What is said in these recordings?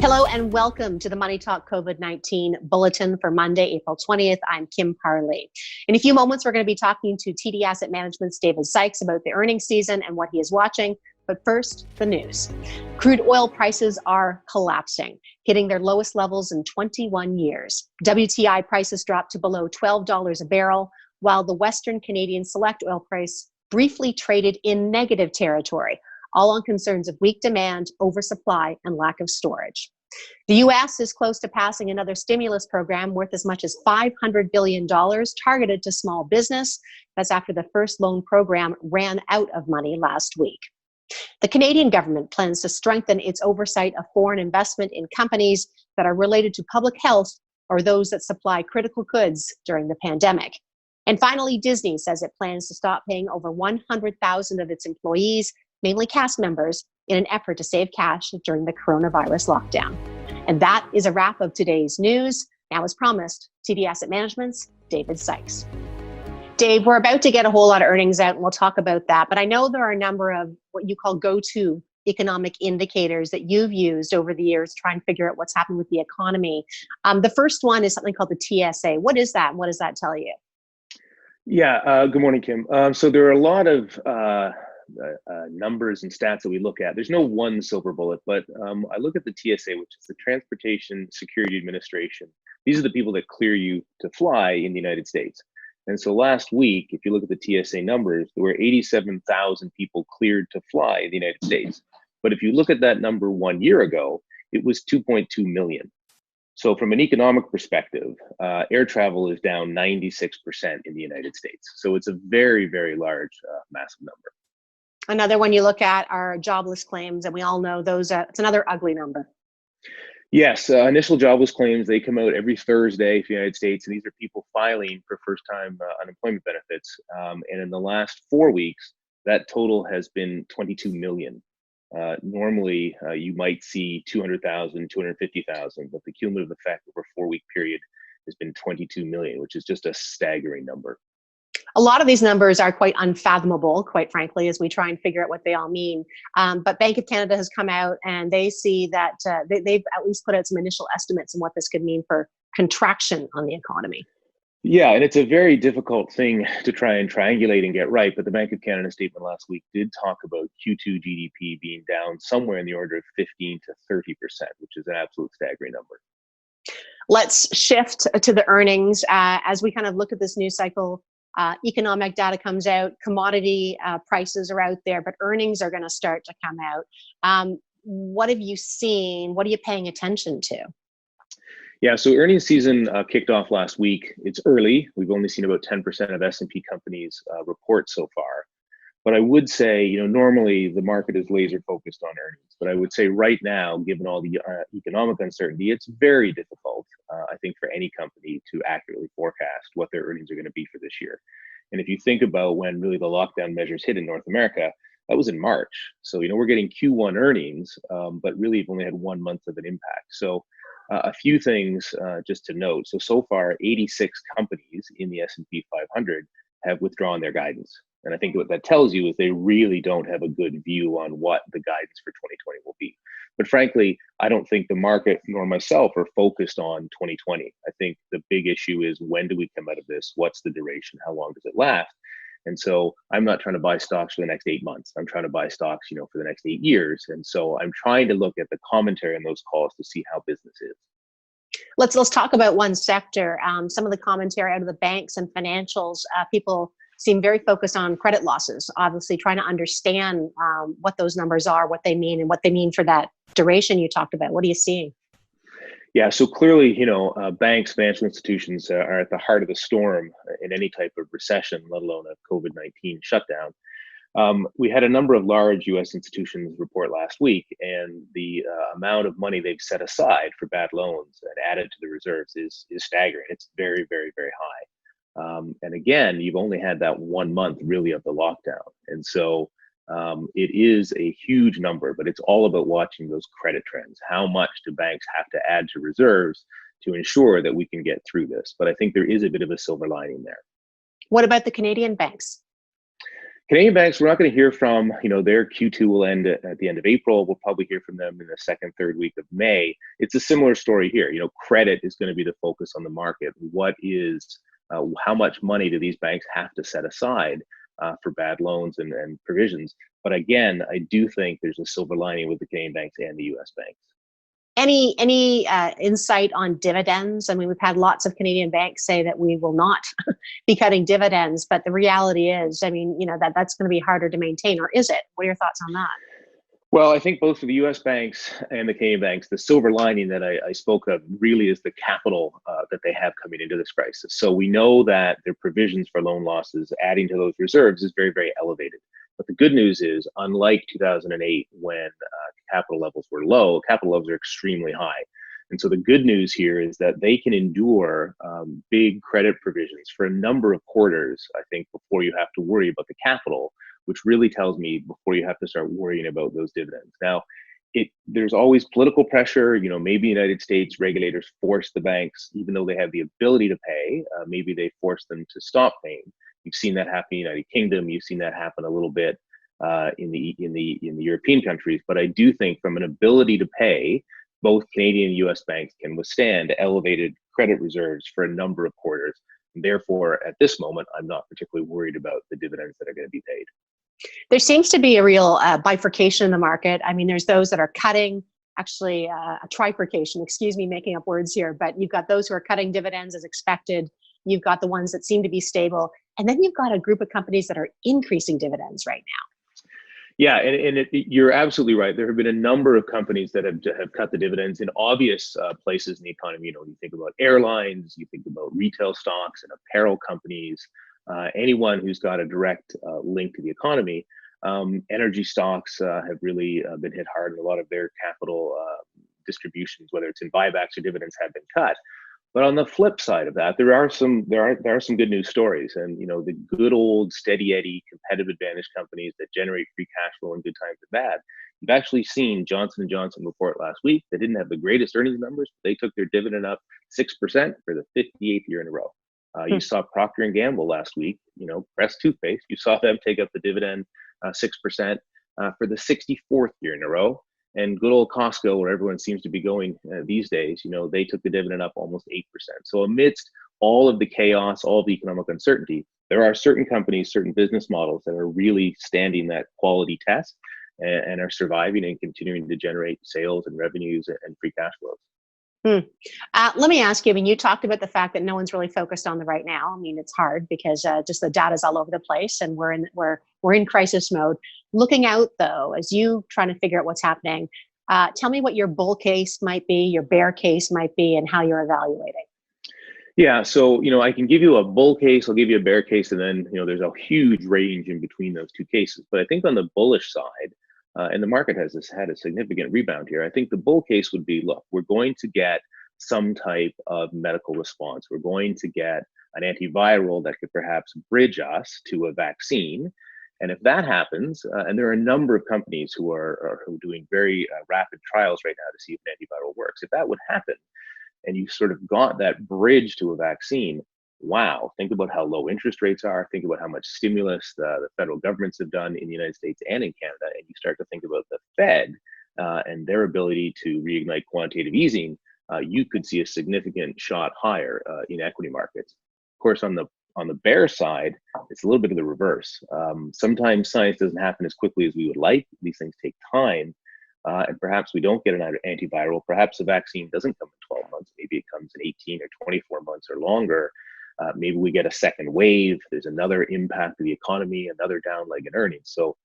Hello and welcome to the Money Talk COVID-19 Bulletin for Monday, April 20th. I'm Kim Parley. In a few moments, we're going to be talking to TD Asset Management's David Sykes about the earnings season and what he is watching. But first, the news. Crude oil prices are collapsing, hitting their lowest levels in 21 years. WTI prices dropped to below $12 a barrel, while the Western Canadian Select oil price briefly traded in negative territory, all on concerns of weak demand, oversupply, and lack of storage. The U.S. is close to passing another stimulus program worth as much as $500 billion targeted to small business. That's after the first loan program ran out of money last week. The Canadian government plans to strengthen its oversight of foreign investment in companies that are related to public health or those that supply critical goods during the pandemic. And finally, Disney says it plans to stop paying over 100,000 of its employees, mainly cast members, in an effort to save cash during the coronavirus lockdown. And that is a wrap of today's news. Now, as promised, TD Asset Management's David Sykes. Dave, we're about to get a whole lot of earnings out, and we'll talk about that. But I know there are a number of what you call go-to economic indicators that you've used over the years to try and figure out what's happened with the economy. The first one is something called the TSA. What is that, and what does that tell you? Yeah, good morning, Kim. So there are a lot of numbers and stats that we look at. There's no one silver bullet, but I look at the TSA, which is the Transportation Security Administration. These are the people that clear you to fly in the United States. And so last week, if you look at the TSA numbers, there were 87,000 people cleared to fly in the United States. But if you look at that number 1 year ago, it was 2.2 million. So from an economic perspective, air travel is down 96% in the United States. So it's a very, very large, massive number. Another one you look at are jobless claims, and we all know those. It's another ugly number. Yes, initial jobless claims, they come out every Thursday for the United States, and these are people filing for first-time unemployment benefits. And in the last 4 weeks, that total has been 22 million. Normally, you might see 200,000, 250,000, but the cumulative effect over a 4-week period has been 22 million, which is just a staggering number. A lot of these numbers are quite unfathomable, quite frankly, as we try and figure out what they all mean. But Bank of Canada has come out and they see that they've at least put out some initial estimates on what this could mean for contraction on the economy. Yeah, and it's a very difficult thing to try and triangulate and get right. But the Bank of Canada statement last week did talk about Q2 GDP being down somewhere in the order of 15 to 30%, which is an absolute staggering number. Let's shift to the earnings as we kind of look at this news cycle. Economic data comes out, commodity prices are out there, but earnings are going to start to come out. What have you seen? What are you paying attention to? Yeah, so earnings season kicked off last week. It's early. We've only seen about 10% of S&P companies report so far. But I would say, normally the market is laser focused on earnings. But I would say right now, given all the economic uncertainty, it's very difficult, I think, for any company to accurately forecast what their earnings are going to be for this year. And if you think about when really the lockdown measures hit in North America, that was in March. So, we're getting Q1 earnings, but really have only had 1 month of an impact. So a few things just to note. So far, 86 companies in the S&P 500 have withdrawn their guidance. And I think what that tells you is they really don't have a good view on what the guidance for 2020 will be. But frankly, I don't think the market nor myself are focused on 2020. I think the big issue is, when do we come out of this? What's the duration? How long does it last? And so I'm not trying to buy stocks for the next 8 months. I'm trying to buy stocks, for the next 8 years. And so I'm trying to look at the commentary on those calls to see how business is. Let's talk about one sector. Some of the commentary out of the banks and financials, people seem very focused on credit losses, obviously trying to understand what those numbers are, what they mean, and what they mean for that duration you talked about. What are you seeing? Yeah, so clearly, banks, financial institutions are at the heart of the storm in any type of recession, let alone a COVID-19 shutdown. We had a number of large U.S. institutions report last week, and the amount of money they've set aside for bad loans and added to the reserves is staggering. It's very, very, very high. And again, you've only had that 1 month really of the lockdown. And so it is a huge number, but it's all about watching those credit trends. How much do banks have to add to reserves to ensure that we can get through this? But I think there is a bit of a silver lining there. What about the Canadian banks? Canadian banks, we're not going to hear from, their Q2 will end at the end of April. We'll probably hear from them in the second, third week of May. It's a similar story here. Credit is going to be the focus on the market. How much money do these banks have to set aside for bad loans and provisions? But again, I do think there's a silver lining with the Canadian banks and the US banks. Any insight on dividends? I mean, we've had lots of Canadian banks say that we will not be cutting dividends, but the reality is, that's going to be harder to maintain, or is it? What are your thoughts on that? Well, I think both for the U.S. banks and the Canadian banks, the silver lining that I spoke of really is the capital that they have coming into this crisis. So we know that their provisions for loan losses, adding to those reserves, is very, very elevated. But the good news is, unlike 2008, when capital levels were low, capital levels are extremely high. And so the good news here is that they can endure big credit provisions for a number of quarters, I think, before you have to worry about the capital, which really tells me before you have to start worrying about those dividends. Now, there's always political pressure. Maybe United States regulators force the banks, even though they have the ability to pay, maybe they force them to stop paying. You've seen that happen in the United Kingdom. You've seen that happen a little bit in the European countries. But I do think from an ability to pay, both Canadian and U.S. banks can withstand elevated credit reserves for a number of quarters. And therefore, at this moment, I'm not particularly worried about the dividends that are going to be paid. There seems to be a real bifurcation in the market. I mean, there's those that are cutting, actually a trifurcation, excuse me, making up words here, but you've got those who are cutting dividends as expected. You've got the ones that seem to be stable. And then you've got a group of companies that are increasing dividends right now. Yeah, and you're absolutely right. There have been a number of companies that have cut the dividends in obvious places in the economy. You think about airlines, you think about retail stocks and apparel companies, anyone who's got a direct link to the economy. Energy stocks have really been hit hard, and a lot of their capital distributions, whether it's in buybacks or dividends, have been cut. But on the flip side of that, there are some good news stories, and the good old steady Eddie competitive advantage companies that generate free cash flow in good times and bad. You've actually seen Johnson & Johnson report last week. They didn't have the greatest earnings numbers, but they took their dividend up 6% for the 58th year in a row. You saw Procter & Gamble last week, Crest toothpaste. You saw them take up the dividend 6% for the 64th year in a row. And good old Costco, where everyone seems to be going these days, they took the dividend up almost 8%. So amidst all of the chaos, all of the economic uncertainty, there are certain companies, certain business models that are really standing that quality test and are surviving and continuing to generate sales and revenues and free cash flows. Let me ask you, I mean, you talked about the fact that no one's really focused on the right now. I mean, it's hard because just the data's all over the place and we're in crisis mode. Looking out though, as you trying to figure out what's happening, tell me what your bull case might be, your bear case might be, and how you're evaluating. Yeah, so I can give you a bull case, I'll give you a bear case, and then there's a huge range in between those two cases. But I think on the bullish side, and the market has had a significant rebound here, I think the bull case would be, look, we're going to get some type of medical response. We're going to get an antiviral that could perhaps bridge us to a vaccine. And if that happens, and there are a number of companies who are doing very rapid trials right now to see if an antiviral works. If that would happen, and you sort of got that bridge to a vaccine, wow, think about how low interest rates are. Think about how much stimulus the federal governments have done in the United States and in Canada. And you start to think about the Fed and their ability to reignite quantitative easing. You could see a significant shot higher in equity markets. Of course, on the bear side, it's a little bit of the reverse. Sometimes science doesn't happen as quickly as we would like. These things take time. And perhaps we don't get an antiviral. Perhaps the vaccine doesn't come in 12 months. Maybe it comes in 18 or 24 months or longer. Maybe we get a second wave. There's another impact to the economy, another down leg in earnings. So,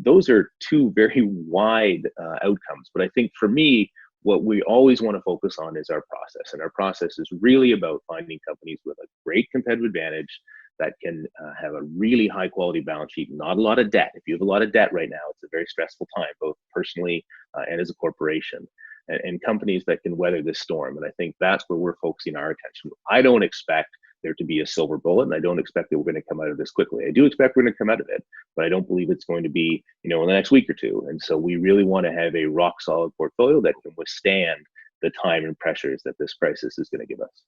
those are two very wide outcomes. But I think for me, what we always want to focus on is our process. And our process is really about finding companies with a great competitive advantage that can have a really high quality balance sheet, not a lot of debt. If you have a lot of debt right now, it's a very stressful time, both personally and as a corporation, and companies that can weather this storm. And I think that's where we're focusing our attention. I don't expect there to be a silver bullet, and I don't expect that we're going to come out of this quickly. I do expect we're going to come out of it, but I don't believe it's going to be, in the next week or two. And so we really want to have a rock solid portfolio that can withstand the time and pressures that this crisis is going to give us.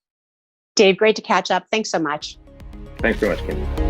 Dave, great to catch up. Thanks so much. Thanks very much, Kim.